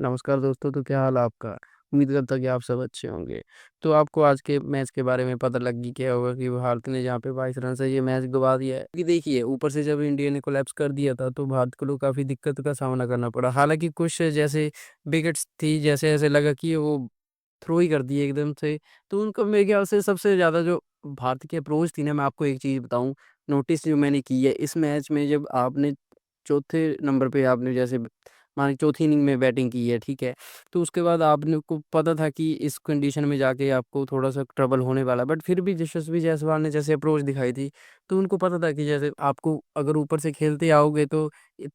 नमस्कार दोस्तों, तो क्या हाल है आपका? उम्मीद करता हूँ कि आप सब अच्छे होंगे। तो आपको आज के मैच के बारे में पता लग ही गया होगा कि भारत ने जहाँ पे 22 रन से ये मैच गँवा दिया है। क्योंकि देखिए, ऊपर से जब इंडिया ने कोलैप्स कर दिया था, तो भारत को काफ़ी दिक्कत का सामना करना पड़ा। हालाँकि कुछ जैसे विकेट्स थी, जैसे ऐसे लगा कि वो थ्रो ही कर दिए एकदम से। तो उनको मेरे ख्याल से सबसे ज़्यादा जो भारत की अप्रोच थी ना, मैं आपको एक चीज़ बताऊँ, नोटिस जो मैंने की है इस मैच में, जब आपने चौथे नंबर पे आपने जैसे मान चौथी इनिंग में बैटिंग की है, ठीक है? तो उसके बाद आपने को पता था कि इस कंडीशन में जाके आपको थोड़ा-सा ट्रबल होने वाला है, बट फिर भी यशस्वी जायसवाल ने जैसे अप्रोच दिखाई थी, तो उनको पता था कि जैसे आपको अगर ऊपर से खेलते आओगे तो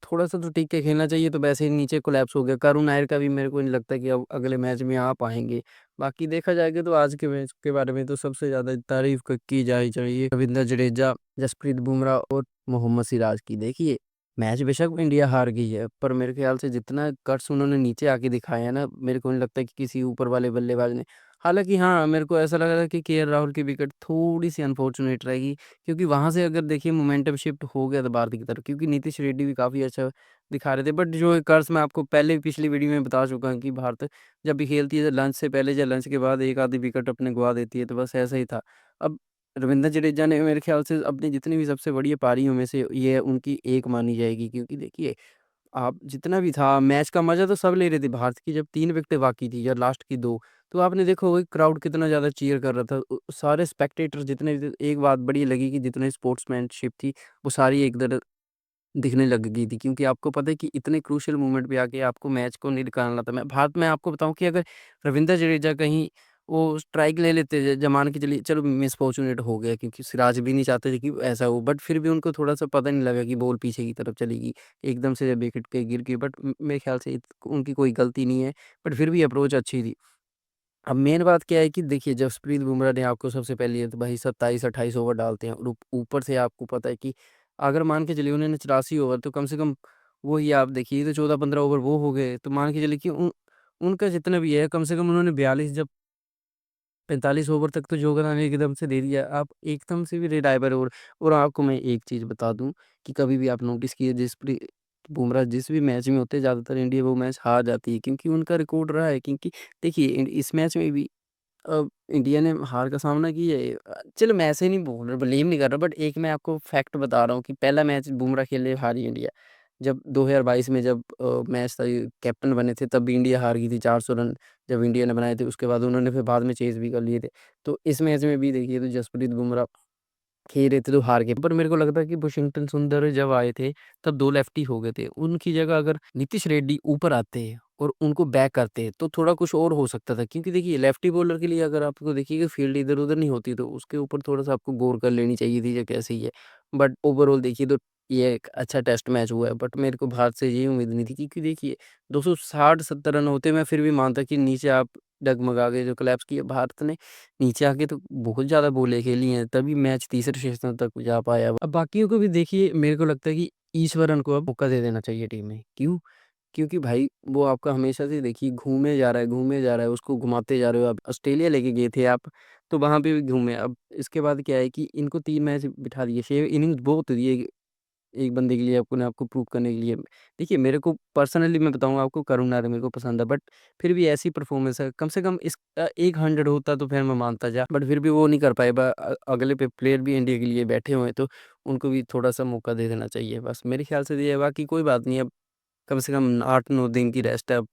थोड़ा-सा तो टिक के खेलना चाहिए, तो वैसे ही नीचे कोलैप्स हो गया। करुण नायर का भी मेरे को नहीं लगता कि अब अगले मैच में आ पाएँगे। बाकी देखा जाएगा तो आज के मैच के बारे में तो सबसे ज़्यादा तारीफ़ क की जानी चाहिए रवींद्र जडेजा, जसप्रीत बुमराह और मोहम्मद सिराज की। देखिए, मैच बेशक इंडिया हार गई है, पर मेरे ख़्याल से जितना कट्स उन्होंने नीचे आके दिखाया है ना, मेरे को नहीं लगता कि किसी ऊपर वाले बल्लेबाज ने। हालाँकि हाँ, मेरे को ऐसा लग रहा था कि केएल राहुल की विकेट थोड़ी-सी अनफॉर्चुनेट रहेगी, क्योंकि वहाँ से अगर देखिए मोमेंटम शिफ्ट हो गया था भारत की तरफ, क्योंकि नीतीश रेड्डी भी काफ़ी अच्छा दिखा रहे थे। बट जो कर्स मैं आपको पहले भी पिछली वीडियो में बता चुका हूँ कि भारत जब भी खेलती है, तो लंच से पहले या लंच के बाद एक आधी विकेट अपने गँवा देती है, तो बस ऐसा ही था। अब रवींद्र जडेजा ने मेरे ख़्याल से अपनी जितनी भी सबसे बढ़िया पारियों में से ये उनकी एक मानी जाएगी, क्योंकि देखिए, आप जितना भी था मैच का मज़ा तो सब ले रहे थे। भारत की जब 3 विकेटें बाकी थी या लास्ट की 2, तो आपने देखा होगा क्राउड कितना ज़्यादा चीयर कर रहा था। सारे स्पेक्टेटर्स जितने भी थे, एक बात बढ़िया लगी कि जितनी स्पोर्ट्समैनशिप थी, वो सारी एक तरह दिखने लग गई थी, क्योंकि आपको पता है कि इतने क्रूशियल मोमेंट पे आके आपको मैच को नहीं निकालना था। मैं भारत में आपको बताऊँ कि अगर रवींद्र जडेजा कहीं वो स्ट्राइक ले लेते, मान के चलिए, चलो मिसफॉर्चुनेट हो गया, क्योंकि सिराज भी नहीं चाहते थे कि ऐसा हो, बट फिर भी उनको थोड़ा-सा पता नहीं लगा कि बॉल पीछे की तरफ चलेगी। एकदम से विकेट के गिर गई, बट मेरे ख्याल से उनकी कोई गलती नहीं है, बट फिर भी अप्रोच अच्छी थी। अब मेन बात क्या है कि देखिए, जसप्रीत बुमराह ने आपको सबसे पहले ये तो भाई 27-28 ओवर डालते हैं, और ऊपर से आपको पता है कि अगर मान के चलिए उन्होंने 84 ओवर, तो कम से कम वही आप देखिए, तो 14-15 ओवर वो हो गए, तो मान के चलिए कि उनका जितना भी है, कम से कम उन्होंने 42 जब 45 ओवर तक तो योगदान एकदम से दे दिया। आप एकदम से भी रिलायबल। और आपको मैं एक चीज़ बता दूँ कि कभी भी आप नोटिस किए, जसप्रीत बुमराह जिस भी मैच में होते हैं, ज़्यादातर इंडिया वो मैच हार जाती है, क्योंकि उनका रिकॉर्ड रहा है। क्योंकि देखिए, इस मैच में भी इंडिया ने हार का सामना किया है। चलो मैं ऐसे नहीं बोल रहा, ब्लेम नहीं कर रहा, बट एक मैं आपको फैक्ट बता रहा हूँ कि पहला मैच बुमराह खेले हारी इंडिया। जब 2022 में जब मैच था, ये कैप्टन बने थे, तब भी इंडिया हार गई थी 400 रन जब इंडिया ने बनाए थे। उसके बाद उन्होंने फिर बाद में चेज़ भी कर लिए थे। तो इस मैच में भी देखिए, तो जसप्रीत बुमराह खेल रहे थे तो हार गए। पर मेरे को लगता है कि वाशिंगटन सुंदर जब आए थे, तब 2 लेफ्टी हो गए थे। उनकी जगह अगर नीतीश रेड्डी ऊपर आते और उनको बैक करते, तो थोड़ा कुछ और हो सकता था। क्योंकि देखिए, लेफ्टी बॉलर के लिए अगर आपको देखिए कि फील्ड इधर-उधर नहीं होती, तो उसके ऊपर थोड़ा-सा आपको गौर कर लेनी चाहिए थी, या कैसे ही है। बट ओवरऑल देखिए, तो ये एक अच्छा टेस्ट मैच हुआ है। बट मेरे को भारत से ये उम्मीद नहीं थी, क्योंकि देखिए 260-70 रन होते, मैं फिर भी मानता कि नीचे आप डगमगा गए, जो कोलैप्स किया भारत ने। नीचे आके तो बहुत ज़्यादा बॉलें खेली हैं, तभी मैच तीसरे सेशन तक जा पाया। अब बाकियों को भी देखिए, मेरे को लगता है कि ईश्वरन को अब मौका दे देना चाहिए टीम में। क्यों? क्योंकि भाई वो आपका हमेशा से देखिए घूमे जा रहा है, घूमे जा रहा है, उसको घुमाते जा रहे हो आप। ऑस्ट्रेलिया लेके गए थे आप, तो वहाँ पे भी घूमे। अब इसके बाद क्या है कि इनको 3 मैच बिठा दिए, 6 इनिंग्स बहुत दिए एक बंदे के लिए, अपने आप को प्रूव करने के लिए। देखिए, मेरे को पर्सनली मैं बताऊँ आपको, करुण नायर मेरे को पसंद है, बट फिर भी ऐसी परफ़ॉर्मेंस है, कम से कम एक 100 होता तो फिर मैं मानता बट फिर भी वो नहीं कर पाए। अगले पे प्लेयर भी इंडिया के लिए बैठे हुए हैं, तो उनको भी थोड़ा-सा मौका दे देना चाहिए। बस मेरे ख़्याल से ये है, बाकी कोई बात नहीं। अब कम से कम 8-9 दिन की रेस्ट है, अब